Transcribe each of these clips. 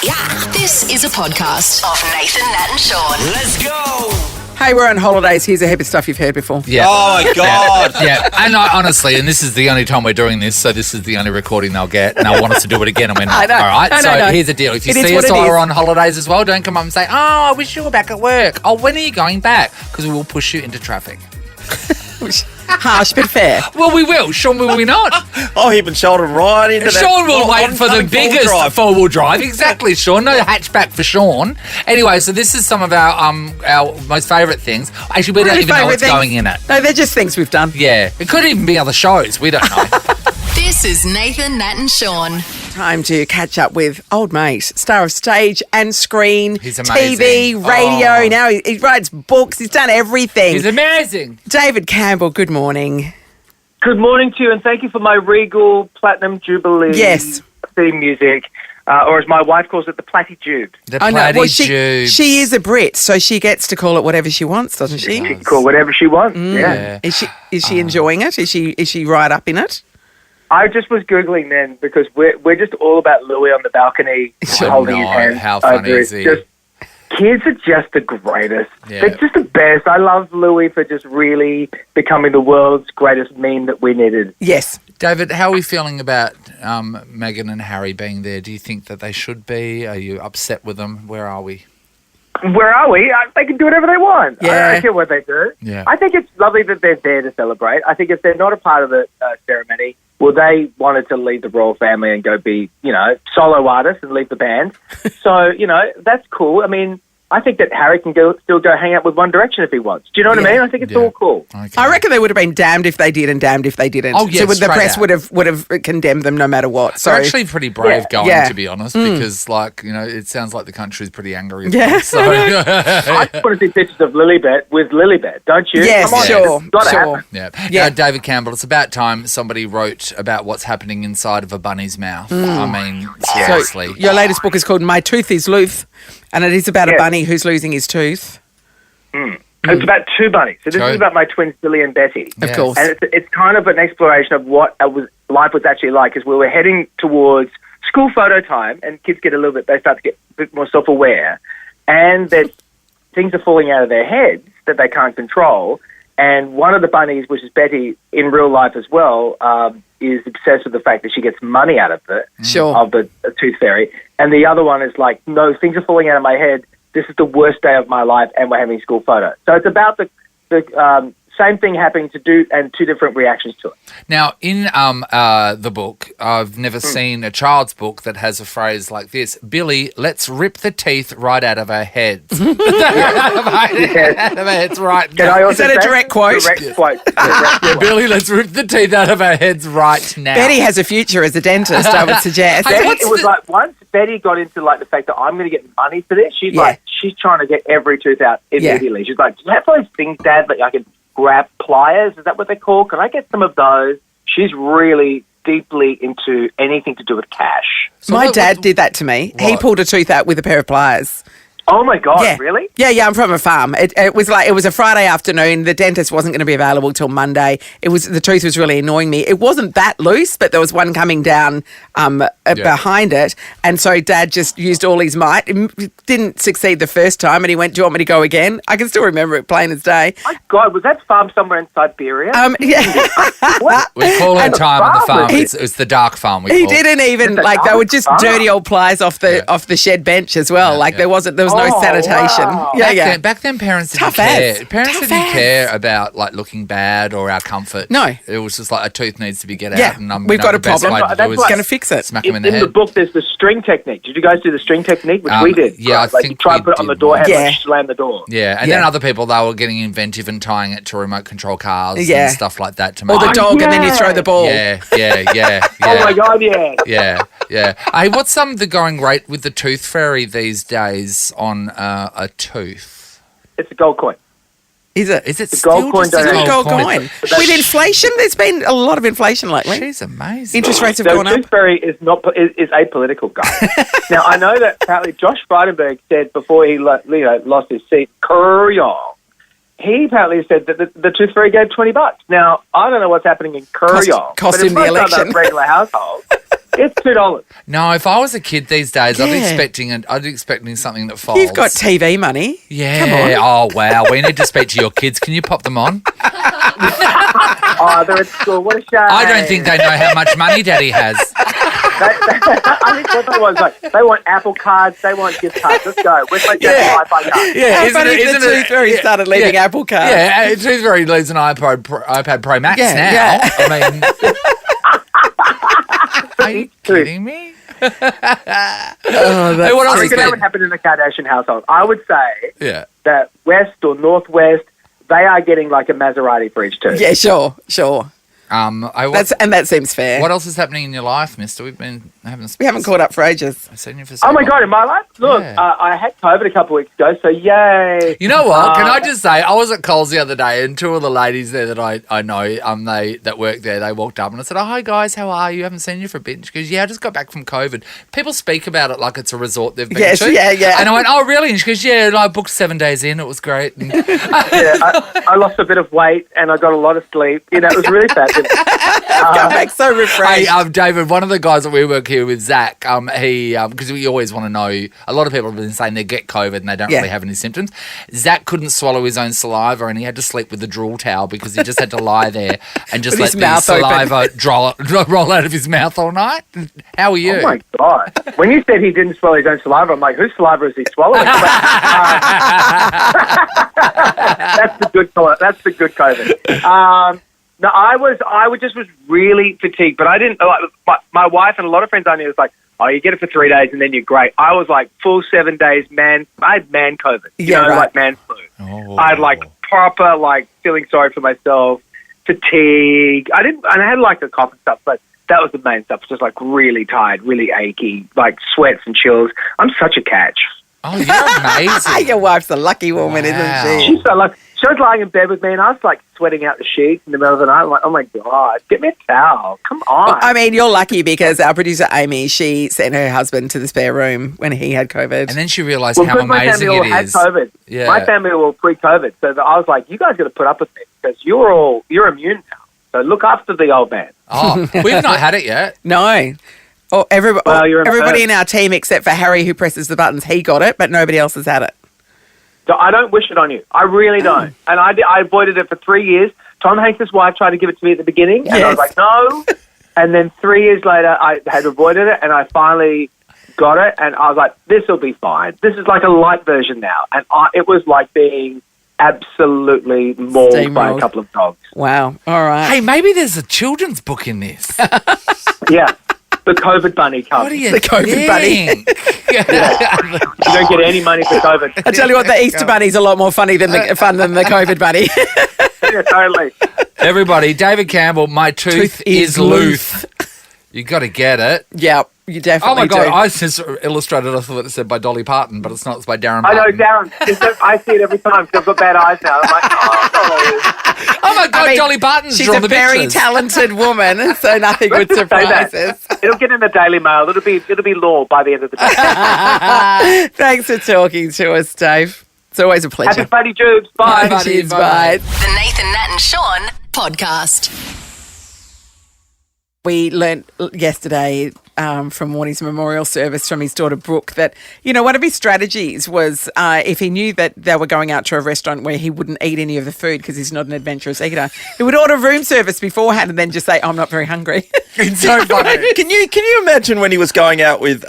Yeah. This is a podcast of Nathan, Nat and Shaun. Let's go! Hey, we're on holidays. Here's a heap of stuff you've heard before. Yeah. Oh, my God. Yeah, and honestly, and this is the only time we're doing this, so this is the only recording they'll get, and I want us to do it again. I mean, I know. all right, No. here's the deal. If you It is see what us it while is. we're on holidays as well, don't come up and say, I wish you were back at work. Oh, when are you going back? Because we will push you into traffic. Harsh but fair. Well, we will. Sean, will we not? Oh, he'd been shouldered right into that. Sean will wait for the oncoming biggest drive. four-wheel drive. Exactly, Sean. No hatchback for Sean. Anyway, so this is some of our most favourite things. Actually, we don't Really even know favourite what's things? going in it. No, they're just things we've done. Yeah, it could even be other shows. We don't know. This is Nathan, Nat and Shaun. Time to catch up with old mate, star of stage and screen, He's TV, amazing. radio. Oh. Now he writes books. He's done everything. He's amazing. David Campbell, good morning. Good morning to you, and thank you for my Regal Platinum Jubilee Yes. theme music, or as my wife calls it, the Platty Jube. The I know. Well, Platty she is a Brit, so she gets to call it whatever she wants, doesn't she? She can call whatever she wants. Yeah. Is she enjoying it? Is she right up in it? I just was Googling then because we're just all about Louis on the balcony holding his hand. How funny over is it. he? Just, kids are just the greatest. Yeah. They're just the best. I love Louis for just really becoming the world's greatest meme that we needed. Yes. David, how are we feeling about Meghan and Harry being there? Do you think that they should be? Are you upset with them? Where are we? Where are we? They can do whatever they want. Yeah. I don't care what they do. Yeah. I think it's lovely that they're there to celebrate. I think if they're not a part of the ceremony, well, they wanted to leave the royal family and go be, solo artists and leave the band. So, that's cool. I mean, I think that Harry can still go hang out with One Direction if he wants. Do you know what I mean? I think it's all cool. Okay. I reckon they would have been damned if they did and damned if they didn't. Oh, yeah, so the straight press out. would have condemned them no matter what. So They're actually pretty brave going, Yeah. to be honest, because, it sounds like the country's pretty angry. As Yeah. well, so. I just want to see pictures of Lilibet with Lilibet, don't you? Yes, Come on, sure, it's gotta sure. happen. Yeah. Yeah. David Campbell, it's about time somebody wrote about what's happening inside of a bunny's mouth. I mean, seriously. So your latest book is called My Tooth is Loose, and it is about a Yes. bunny who's losing his tooth. It's about two bunnies. So this Sure. is about my twins, Billy and Betty. Of Yes. course. And it's kind of an exploration of what life was actually like as we were heading towards school photo time, and kids they start to get a bit more self-aware, and that things are falling out of their heads that they can't control. And one of the bunnies, which is Betty, in real life as well, is obsessed with the fact that she gets money out of it, Sure. of the tooth fairy. And the other one is like, no, things are falling out of my head. This is the worst day of my life, and we're having a school photo. So it's about the same thing happening and two different reactions to it. Now, in the book, I've never seen a child's book that has a phrase like this: Billy, let's rip the teeth right out of our heads. Out of our heads right Can now. I also Is that a say- direct quote? Direct quote. Yeah, Billy, let's rip the teeth out of our heads right now. Betty has a future as a dentist, I would suggest. Hey, Betty, it was like once Betty got into like the fact that I'm going to get money for this, she's trying to get every tooth out immediately. She's like, do you have those things, Dad, that I can grab pliers? Is that what they're called? Can I get some of those? She's really deeply into anything to do with cash. So My what- dad did that to me. He What? pulled a tooth out with a pair of pliers. Oh my God, Yeah. really? Yeah, I'm from a farm. It was a Friday afternoon. The dentist wasn't going to be available till Monday. The tooth was really annoying me. It wasn't that loose, but there was one coming down behind it. And so Dad just used all his might. Didn't succeed the first time, and he went, "Do you want me to go again?" I can still remember it plain as day. My God, was that farm somewhere in Siberia? Yeah. What? We call it time on the farm. He- It's the dark farm. We He call it. didn't even It's a they were dark just farm. dirty old pliers off the shed bench as well. There was no Oh, sanitation. wow. Back then, parents didn't Tough care. ass. Parents Tough didn't ass. care about looking bad or our comfort. No. It was just like a tooth needs to be get Yeah, out, and we've got the a best problem. way to That's do is why- Going to fix it. smack him in In the the head. book, there's the string technique. Did you guys do the string technique, which we did? yeah, I Like you think try we and put it on the did door one. handle Yeah. and slam the door. Yeah, and then other people, they were getting inventive and tying it to remote control cars Yeah. and stuff like that to Or make the it- dog, and then you throw the ball. Yeah. Oh my God, yeah. Yeah. Hey, what's the going rate with the tooth fairy these days on a tooth? It's a gold coin. Is it? Is it The still gold coin just a donation. Gold coin. With inflation, there's been a lot of inflation lately. She's amazing. Interest rates have So gone up. Tooth Fairy is apolitical, guys. Now, I know that apparently Josh Frydenberg said before he lost his seat, Kuryong, he apparently said that the Tooth Fairy gave $20. Now, I don't know what's happening in Kuryong. Cost but him the in most election. other regular households, It's $2. No, if I was a kid these days, I'd be Yeah. expecting something that folds. You've got TV money. Yeah. Come on. Oh, wow. We need to speak to your kids. Can you pop them on? Oh, they're at school. What a shame. I don't think they know how much money Daddy has. I think what they want is like, they want Apple cards, they want gift cards. Let's go. Where's my Wi-Fi card? Yeah, Isn't funny it- the isn't it- tooth where he started leaving Apple cards. Yeah, Toothberry leaves an iPad Pro Max Yeah, now. yeah. I mean, are you kidding me? Oh, Hey, what I else has reckon that would been? happen in the Kardashian household. I would say Yeah. that West or Northwest, they are getting like a Maserati for each tooth. yeah, sure. That seems fair. What else is happening in your life, mister? We haven't caught up for ages. I've seen you for so Oh my long. God, in my life? Look, Yeah. I had COVID a couple of weeks ago, so yay. You know what? Can I just say, I was at Coles the other day, and two of the ladies there that I know, that work there, they walked up and I said, "Oh, hi guys, how are you? Haven't seen you for a bit." And she goes, "Yeah, I just got back from COVID." People speak about it like it's a resort they've been Yes, to. yeah. And I went, "Oh, really?" And she goes, "Yeah, and I booked 7 days in. It was great." And I lost a bit of weight and I got a lot of sleep. You know, it was really fabulous. Come back so refreshed. Hey, David, one of the guys that we work here with, Zach, he because we always want to know. A lot of people have been saying they get COVID and they don't really have any symptoms. Zach couldn't swallow his own saliva and he had to sleep with a drool towel because he just had to lie there and just With let his the mouth saliva roll out of his mouth all night. How are you? Oh my God. When you said he didn't swallow his own saliva, I'm like, whose saliva is he swallowing? That's the good COVID. No, I just was really fatigued, but I didn't. My wife and a lot of friends I knew was like, "Oh, you get it for 3 days and then you're great." I was like full 7 days, man. I had man COVID, like man flu. Oh. I had like proper like feeling sorry for myself, fatigue. And I had like a cough and stuff, but that was the main stuff. Just like really tired, really achy, like sweats and chills. I'm such a catch. Oh, you're amazing. Your wife's a lucky woman, Wow. isn't she? She's so lucky. She was lying in bed with me, and I was like sweating out the sheets in the middle of the night. I'm like, oh my God, get me a towel. Come on. I mean, you're lucky because our producer Amy, she sent her husband to the spare room when he had COVID. And then she realised well, how because my amazing family all it had is. COVID. Yeah. My family were all pre-COVID, so I was like, you guys got to put up with me because you're immune now. So look after the old man. Oh, we've not had it yet. No. Oh, Well, you're everybody in in our team except for Harry who presses the buttons, he got it, but nobody else has had it. So I don't wish it on you. I really don't. And I avoided it for 3 years. Tom Hanks' wife tried to give it to me at the beginning, and I was like, no. And then 3 years later, I had avoided it, and I finally got it, and I was like, this will be fine. This is like a light version now. And it was like being absolutely mauled by a Steamrolled. couple of dogs. Wow. All right. Hey, maybe there's a children's book in this. Yeah. The COVID bunny comes. What are you The COVID bunny. bunny? You don't get any money for COVID. I tell you what, the Easter bunny's a lot more funny than the COVID bunny. Yeah, totally. Everybody, David Campbell, my tooth is loose. You got to get it. Yeah, you definitely Oh my God, do. I just illustrated, I thought it said by Dolly Parton, but it's not, it's by Darren I Parton. know, Darren. I see it every time because I've got bad eyes now. I'm like, oh. Oh my God, I mean, Dolly Parton's She's drawn a the very pictures. talented woman, so nothing would Let's just say surprise that. us. It'll get in the Daily Mail. It'll be law by the end of the day. Thanks for talking to us, Dave. It's always a pleasure. Happy Buddy Jubes. Bye. Bye, buddy. Cheers, Bye-bye. bye. The Nathan, Nat and Shaun podcast. We learnt yesterday from Morning's memorial service from his daughter Brooke that, one of his strategies was if he knew that they were going out to a restaurant where he wouldn't eat any of the food because he's not an adventurous eater, he would order room service beforehand and then just say, I'm not very hungry. It's so funny. Can you imagine when he was going out with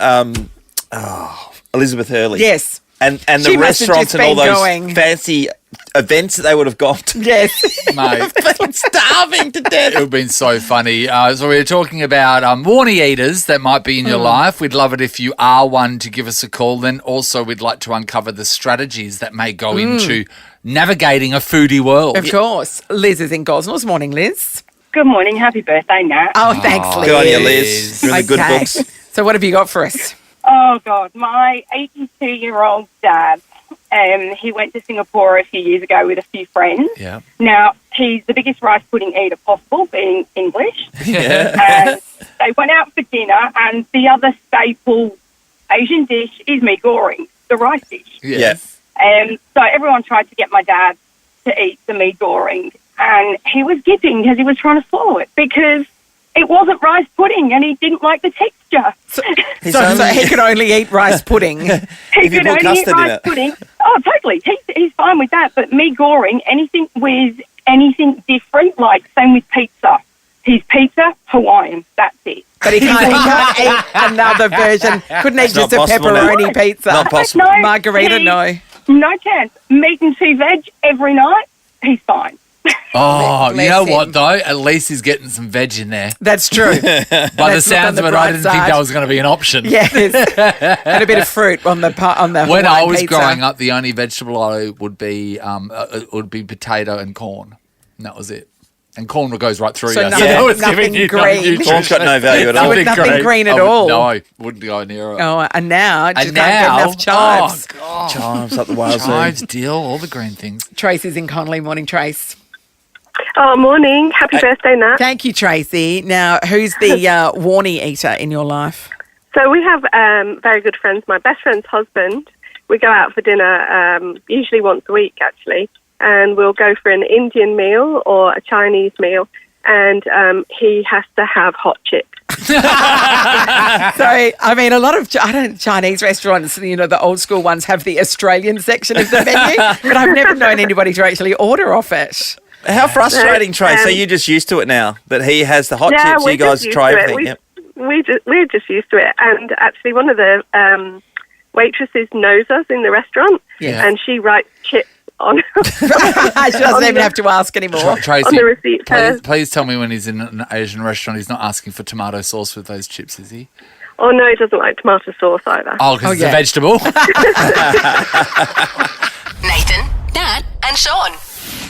Elizabeth Hurley? Yes. And She the must have restaurants just and all been those going. fancy events that they would have gone to. Yes. Mate. Starving to death. It would have been so funny. So we were talking about warnie eaters that might be in your life. We'd love it if you are one to give us a call. Then also we'd like to uncover the strategies that may go into navigating a foodie world. Of course. Liz is in Gosnells. Morning, Liz. Good morning. Happy birthday, Nat. Oh, thanks, Liz. Good on you, Liz. Really good Okay. books. So what have you got for us? Oh, God. My 82-year-old dad, he went to Singapore a few years ago with a few friends. Yeah. Now, he's the biggest rice pudding eater possible, being English. Yeah. And they went out for dinner, and the other staple Asian dish is mee goreng, the rice dish. Yes. So everyone tried to get my dad to eat the mee goreng, and he was gipping because he was trying to swallow it because it wasn't rice pudding, and he didn't like the texture. So he could only eat rice pudding. He If you could put only eat custard in rice it. pudding. Oh, totally. He's fine with that. But me goring anything with anything different, like same with pizza. He's pizza Hawaiian. That's it. But he can't eat another version. Couldn't eat It's not just a possible now. pepperoni pizza. Not possible. No, Margarita, no. No chance. Meat and 2 veg every night. He's fine. Oh, you Bless know him. what, though? At least he's getting some veg in there. That's true. By the Let's look sounds on of the it, I bright didn't think side. that was going to be an option. Yes. And a bit of fruit on the When I Hawaiian was pizza. growing up, the only vegetable I would be potato and corn. And that was it. And corn goes right through So you. nothing- that was nothing giving you green. no nutrition. Corn's got no value at all. Nothing green at all. No, wouldn't go near it. Oh, and now just And can't get now, enough chives. oh, God. Chives up the whales. Chives, dill, all the green things. Tracy's in Connolly. Morning, Trace. Oh, morning. Happy birthday, Nat. Thank you, Tracy. Now, who's the Warnie eater in your life? So we have very good friends. My best friend's husband. We go out for dinner usually once a week, actually, and we'll go for an Indian meal or a Chinese meal, and he has to have hot chips. So, I mean, a lot of Chinese restaurants, the old school ones, have the Australian section of the menu, but I've never known anybody to actually order off it. How frustrating, Trace. Are you just used to it now that he has the hot chips? we're You guys just used try to it. everything. Yep. We're just used to it. And actually, one of the waitresses knows us in the restaurant, Yeah. and she writes chips on She doesn't even have to ask anymore. Tracy, on the receipt. please tell me when he's in an Asian restaurant, he's not asking for tomato sauce with those chips, is he? Oh no, he doesn't like tomato sauce either. Oh, because it's yeah. a vegetable. Nathan, Nat, and Shaun.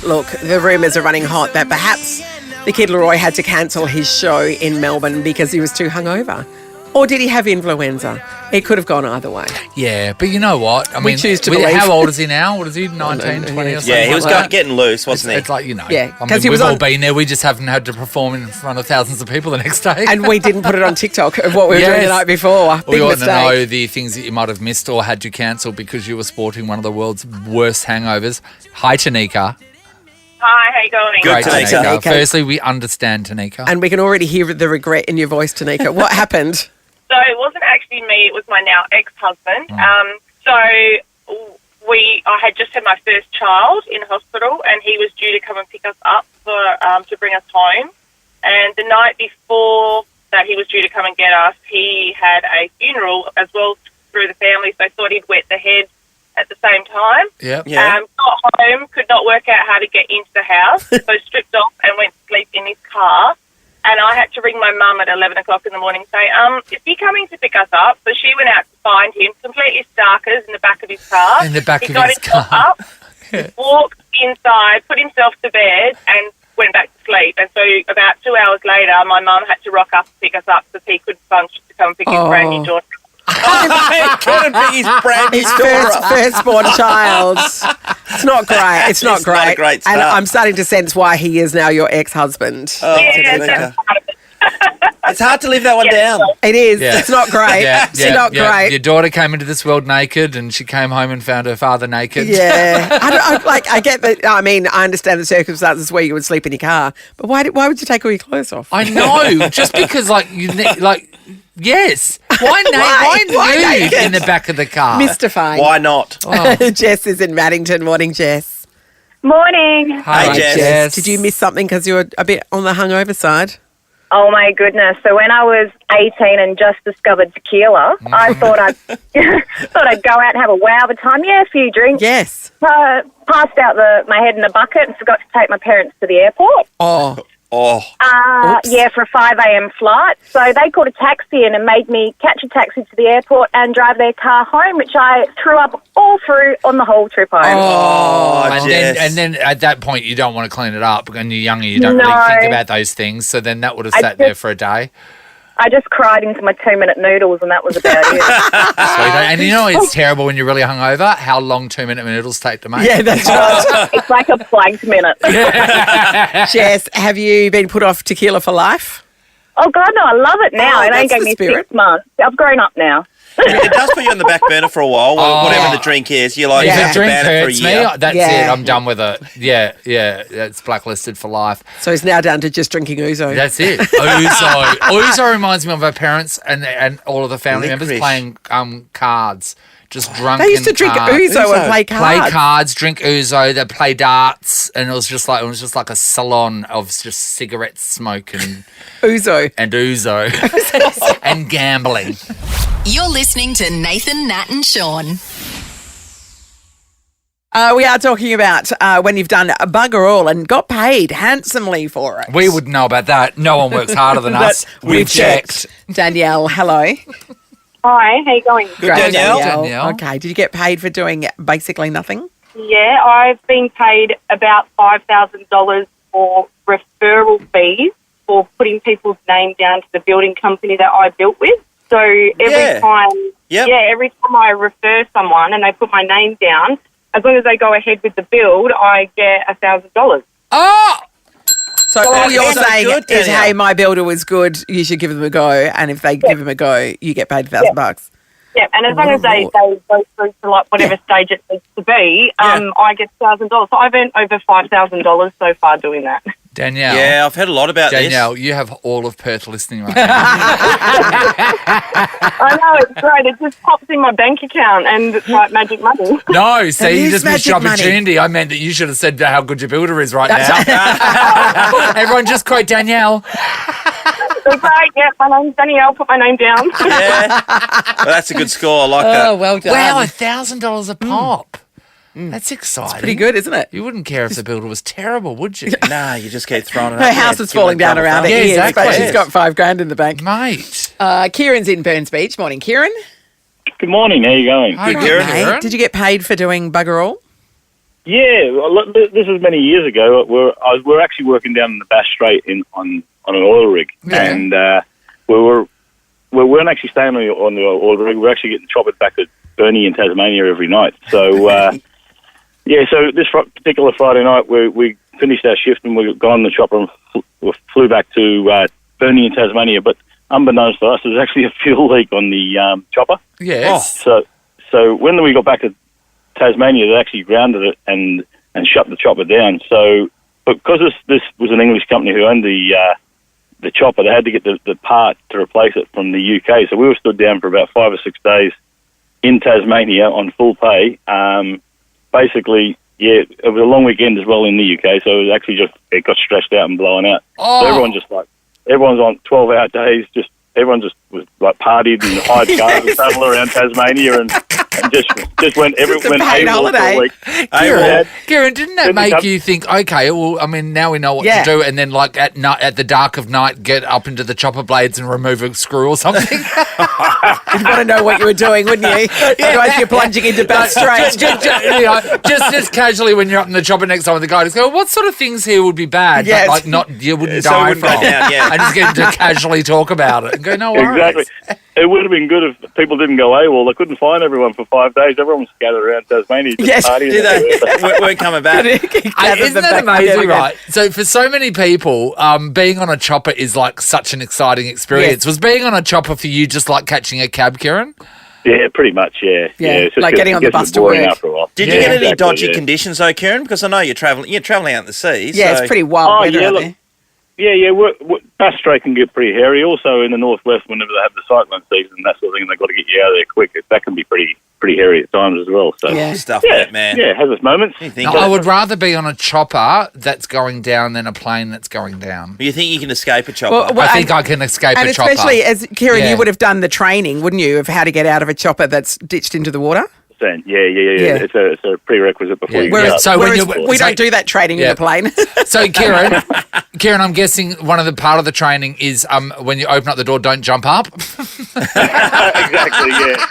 Look, the rumours are running hot that perhaps the Kid Leroy had to cancel his show in Melbourne because he was too hungover. Or did he have influenza? It could have gone either way. Yeah, but you know what? I mean, choose to believe. how old is he now? What is he, 19, 20 or something? Yeah, he was like that? getting loose, wasn't he? It's like, Yeah, I 'cause mean, he was we've all on- been there. We just haven't had to perform in front of thousands of people the next day. And we didn't put it on TikTok of what we were doing the Yes. night before. we Big want to know mistake. the things that you might have missed or had to cancel because you were sporting one of the world's worst hangovers. Hi, Tanika. Hi, how you going? Good, Great, Tanika. Tanika. Firstly, we understand, Tanika. And we can already hear the regret in your voice, Tanika. What happened? So it wasn't actually me, it was my now ex-husband. I had just had my first child in hospital, and he was due to come and pick us up to bring us home. And the night before that he was due to come and get us, he had a funeral as well through the family, so I thought he'd wet the head at the same time. Yep. Yeah. Got home, could not work out how to get into the house, so stripped off and went to sleep in his car. And I had to ring my mum at 11 o'clock in the morning and say, is he coming to pick us up? So she went out to find him, completely starkers in the back of his car. In the back he of got his himself car. up, walked inside, put himself to bed, and went back to sleep. And so about 2 hours later, my mum had to rock up to pick us up because he couldn't function to come and pick his brand new daughter up. It couldn't be his brand new His daughter. firstborn child. It's not great. It's not It's not great. a great And start. I'm starting to sense why he is now your ex-husband. Oh, Yeah, Tanika. that's part of it. It's hard to live that one Yeah. down. It is. Yeah. It's not great. It's not great. Your daughter came into this world naked, and she came home and found her father naked. Yeah, I get that. I mean, I understand the circumstances where you would sleep in your car, but why would you take all your clothes off? I know, just because, yes. Why Why nude naked? in the back of the car? Mystifying. Why not? Jess is in Maddington. Morning, Jess. Morning. Hi, Hey, Jess. Jess. Did you miss something because you were a bit on the hungover side? Oh my goodness! So when I was 18 and just discovered tequila, I thought I'd go out and have a wow of a time. Yeah, a few drinks. Yes. Passed out my head in a bucket and forgot to take my parents to the airport. Oh, Oh, Oops. Yeah, for a 5 a.m. flight. So they called a taxi in and made me catch a taxi to the airport and drive their car home, which I threw up all through on the whole trip home. And then at that point, you don't want to clean it up. When you're younger, you don't really No. think about those things. So then that would have I sat there just- for a day. I just cried into my 2-minute noodles and that was about it. Sweet. And you know it's terrible when you're really hungover, how long 2-minute noodles take to make. yeah, that's right. It's like a plagued minute. Jess, have you been put off tequila for life? Oh, God, no, I love it now. Oh, It only that's gave the me spirit. 6 months. I've grown up now. It does put you on the back burner for a while. Whatever the drink is, you're like, If you a have to drink ban it for a hurts year. me, that's Yeah. it. I'm done with it. Yeah, it's blacklisted for life. So he's now down to just drinking ouzo. That's it. Ouzo. Ouzo reminds me of our parents and all of the family members Licorice. playing cards. Just drunken They used to drink cards. ouzo and play cards. Play cards, drink ouzo, they play darts, and it was just like a salon of just cigarette smoke and Ouzo. ouzo and gambling. You're listening to Nathan, Nat and Shaun. We are talking about when you've done a bugger all and got paid handsomely for it. We would know about that. No one works harder than us. We've checked. Danielle, hello. Hi, how you going? Good, Danielle. Danielle. Okay, did you get paid for doing basically nothing? Yeah, I've been paid about $5,000 for referral fees for putting people's name down to the building company that I built with. So every time I refer someone and they put my name down, as long as they go ahead with the build, I get $1,000. Oh! So all you're that's saying good, is, Danielle. hey, my builder was good, you should give them a go, and if they give them a go, you get paid $1,000. Yeah, and as long as they go through to like whatever stage it needs to be, I get $1,000. So I've earned over $5,000 so far doing that. Danielle. Yeah, I've heard a lot about Danielle, you have all of Perth listening right now. I know, it's great. It just pops in my bank account and it's like magic money. No, see, It you is just missed your magic money. opportunity. I meant that you should have said how good your builder is right now. Everyone just quote Danielle. It's great. Yeah, my name's Danielle. Put my name down. this. Yeah. Well, that's a good score. I like Oh, that. well done. Wow, $1,000 a pop. That's exciting. Pretty good, isn't it? You wouldn't care if the builder was terrible, would you? Nah, you just keep throwing it Her up. house Yeah, is give it falling a down double around her thumb. Yeah, ears, exactly. but she's got $5,000 in the bank. Mate. Kieran's in Burns Beach. Morning, Kieran. Good morning. How you going? Hi, Kieran. Hey, did you get paid for doing bugger all? Yeah, well, look, this was many years ago. We're actually working down in the Bass Strait on an oil rig, and we weren't actually staying on the oil rig. We were actually getting choppered back to Burnie in Tasmania every night. So so this particular Friday night we finished our shift and we got on the chopper and flew back to Burnie in Tasmania. But unbeknownst to us, there was actually a fuel leak on the chopper. Yes. So when we got back to Tasmania, they actually grounded it and shut the chopper down. So, but because this was an English company who owned the chopper, they had to get the part to replace it from the UK. So we were stood down for about 5 or 6 days in Tasmania on full pay. Basically, it was a long weekend as well in the UK, so it was actually it got stretched out and blown out. Oh. So everyone's on 12-hour days, everyone just was like partied and hired cars and traveled around Tasmania and just went a paid AWOL holiday. for a week. Kieran, didn't that make you think, okay, well, I mean, now we know what to do, and then, like, at the dark of night, get up into the chopper blades and remove a screw or something? You'd want to know what you were doing, wouldn't you? Otherwise you're plunging into Bass Strait. just casually when you're up in the chopper next time with the guy, just go, what sort of things here would be bad, Yes. but, like, not you wouldn't So it die wouldn't from? go down, yeah. And just get to casually talk about it and go, no worries. Exactly. It would have been good if people didn't go AWOL. They couldn't find everyone for 5 days. Everyone was scattered around Tasmania just Yes. partying. Do they? Weren't coming back. Isn't that amazing, right? So for so many people, being on a chopper is like such an exciting experience. Yes. Was being on a chopper for you just like catching a cab, Kieran? Yeah, pretty much, yeah. Yeah, it's just like getting on the it gets bus to boring work. after a while. Did you Yeah, get any exactly, dodgy yeah. conditions though, Kieran? Because I know you're travelling out in the sea. Yeah, so. it's pretty wild weather out there. Yeah, Bass Strait can get pretty hairy. Also in the northwest, whenever they have the cyclone season and that sort of thing, they've got to get you out of there quick. That can be pretty hairy at times as well. So Yeah. Stuff yeah, that, man. yeah, it has its moments. You think No, I would rather be on a chopper that's going down than a plane that's going down. You think you can escape a chopper? I think I can escape And a chopper. especially as Kieran, Yeah. you would have done the training, wouldn't you, of how to get out of a chopper that's ditched into the water? Yeah. Yeah. It's a prerequisite before you Whereas, get So when whereas you- we so- don't do that training in Yeah. the plane. So, Kieran, I'm guessing one of the part of the training is when you open up the door, don't jump up. exactly, yeah.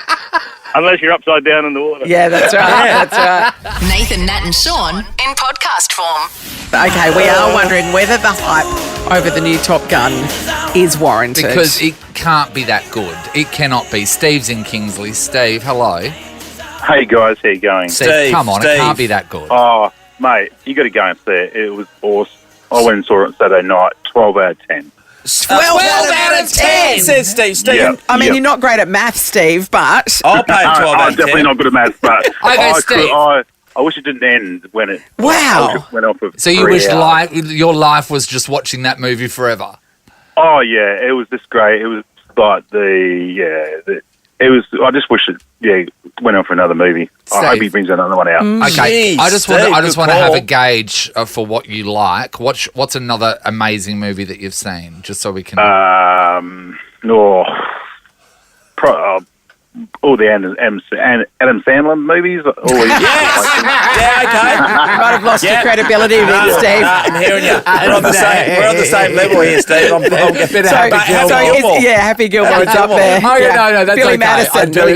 Unless you're upside down in the water. Yeah, that's right. That's right. Nathan, Nat and Shaun in podcast form. Okay, we are wondering whether the hype over the new Top Gun is warranted. Because it can't be that good. It cannot be. Steve's in Kingsley. Steve, hello. Hey guys, how you going? Steve, come on, it can't be that good. Oh, mate, you got to go and see it. It was awesome. I went and saw it on Saturday night, 12 out of 10. 12 out of 10. Says Steve. Steve. Yeah. I mean, you're not great at math, Steve, but I'll pay him 12 out I'm of 10. definitely not good at maths, but Okay, Steve. I wish it didn't end when it. Wow. I wish it went off of So you 3 wish hours. your life was just watching that movie forever? Oh yeah, it was just great. It was like it was. I just wish it went on for another movie. I hope he brings another one out. Okay, Jeez, I just want Steve, to good have call. a gauge for what you like. What's another amazing movie that you've seen, just so we can. All the Adam Sandler movies. Yeah, okay. you might have lost your credibility with it, Steve. I'm hearing you. We're on the same level here, Steve. Happy Gilmore. It's up there. Oh, yeah, no, that's Billy okay.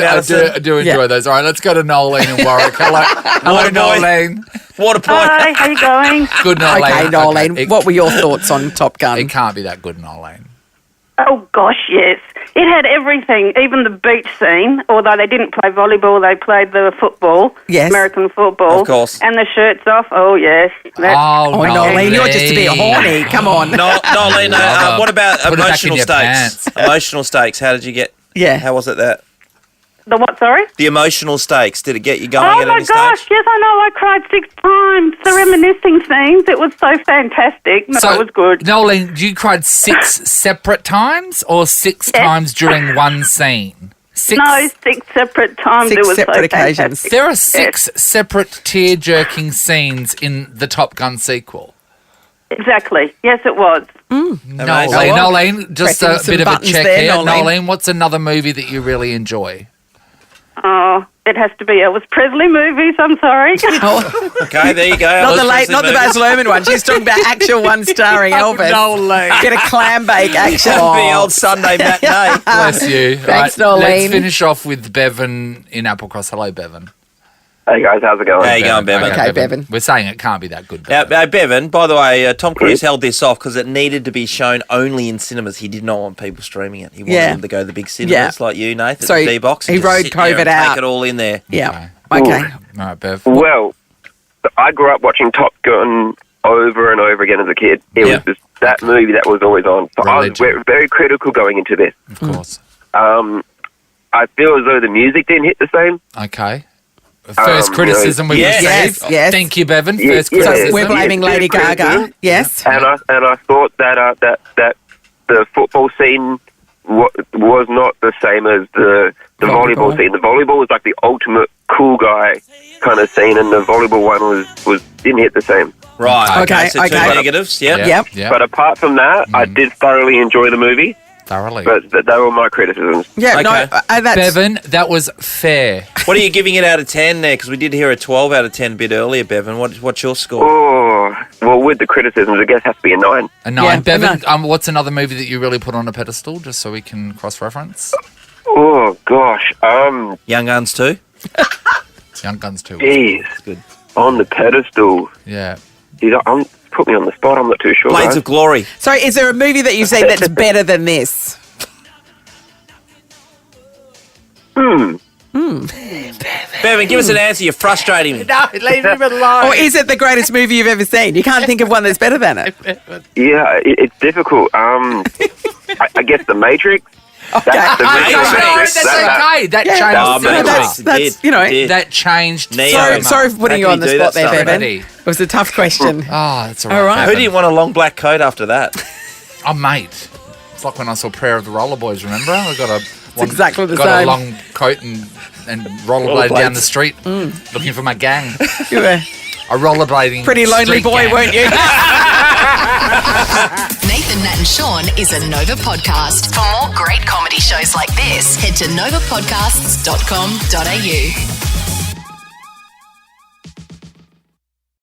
Madison. I do enjoy those. All right, let's go to Nolene and Warwick. Hello, Nolene. What a point. Hi, how you going? Good, Nolene. Okay, Nolene, what were your thoughts on Top Gun? It can't be that good, Nolene. Oh, gosh, yes. It had everything, even the beach scene, although they didn't play volleyball, they played the football, Yes. American football. Of course. And the shirts off, oh, yes. Oh, Nolene, you're just a bit horny. Come on. Nolene, what about Put it back in emotional your stakes? pants. Emotional stakes. How did you get? Yeah. How was it that? The what, sorry? The emotional stakes. Did it get you going Oh, at my any gosh, stage? yes, I know. I cried 6 times. The reminiscing scenes, it was so fantastic. No, it was good. Nolene, you cried 6 separate times or 6 times during one scene? 6? No, 6 separate times. 6 it was separate so occasions. fantastic. There are 6 separate tear-jerking scenes in the Top Gun sequel. Exactly. Yes, it was. Nolene, just Pressing a some bit of a buttons check there, here. Nolene. Nolene, what's another movie that you really enjoy? Oh, it has to be Elvis Presley movies. I'm sorry. Okay, there you go. Not Elvis the Presley Baz movies. Luhrmann one. She's talking about actual one starring Elvis. Nolene. Get a clam bake action. The old Sunday matinee. Bless you. Thanks, Right, let's Nolene. finish off with Bevan in Applecross. Hello, Bevan. Hey guys, how's it going? How you going, Bevan? Okay, Bevan. We're saying it can't be that good, Now, Bevan. Bevan, by the way, Tom Cruise held this off because it needed to be shown only in cinemas. He did not want people streaming it. He wanted them to go to the big cinemas like you, Nathan, So the D-Box. he and just rode sit there COVID and out. Take it all in there. Yeah. Okay. All right, Bev. Well, I grew up watching Top Gun over and over again as a kid. It was just that movie that was always on. So I was very critical going into this. Of course. I feel as though the music didn't hit the same. Okay. First criticism we've received. Yes. Thank you, Bevan. Yeah, First yeah. criticism. We're blaming Lady Gaga. Yes. And I thought that the football scene was not the same as the volleyball scene. The volleyball was like the ultimate cool guy kind of scene, and the volleyball one was didn't hit the same. Right. Okay, So two okay. negatives. Yep. Yep. But apart from that, I did thoroughly enjoy the movie. Thoroughly. But they were my criticisms. Yeah. Okay. No. That's Bevan, that was fair. What are you giving it out of 10 there? Because we did hear a 12 out of 10 a bit earlier, Bevan. What's your score? Oh, well, with the criticisms, I guess it has to be a 9. A 9. Yeah, Bevan, a 9. what's another movie that you really put on a pedestal, just so we can cross-reference? Oh, gosh. Young Guns 2? Young Guns 2. Geez. Good. On the pedestal. Yeah. Geez, put me on the spot. I'm not too sure. Blades guys. of Glory. So, is there a movie that you've seen that's better than this? Bevan, give us an answer. You're frustrating me. No, leave him alone. Or is it the greatest movie you've ever seen? You can't think of one that's better than it. Yeah, it's difficult. I guess The Matrix. Okay. That's the movie. That's okay. That Yeah. changed. Oh, No, Matrix. that's- It that's, did. you know, It did. That changed. Neo. so Sorry, much. sorry for putting you How on can the you do spot that there, stuff? Bevan. Ready? It was a tough question. Oh, that's all All right. right. Who Bevan. didn't want a long black coat after that? Oh, mate. It's like when I saw Prayer of the Roller Boys, remember? I got exactly the got same. a long coat and rollerbladed down the street looking for my gang. You were A rollerblading pretty lonely street boy, gang. weren't you? Nathan, Nat and Shaun is a Nova podcast. For more great comedy shows like this, head to novapodcasts.com.au.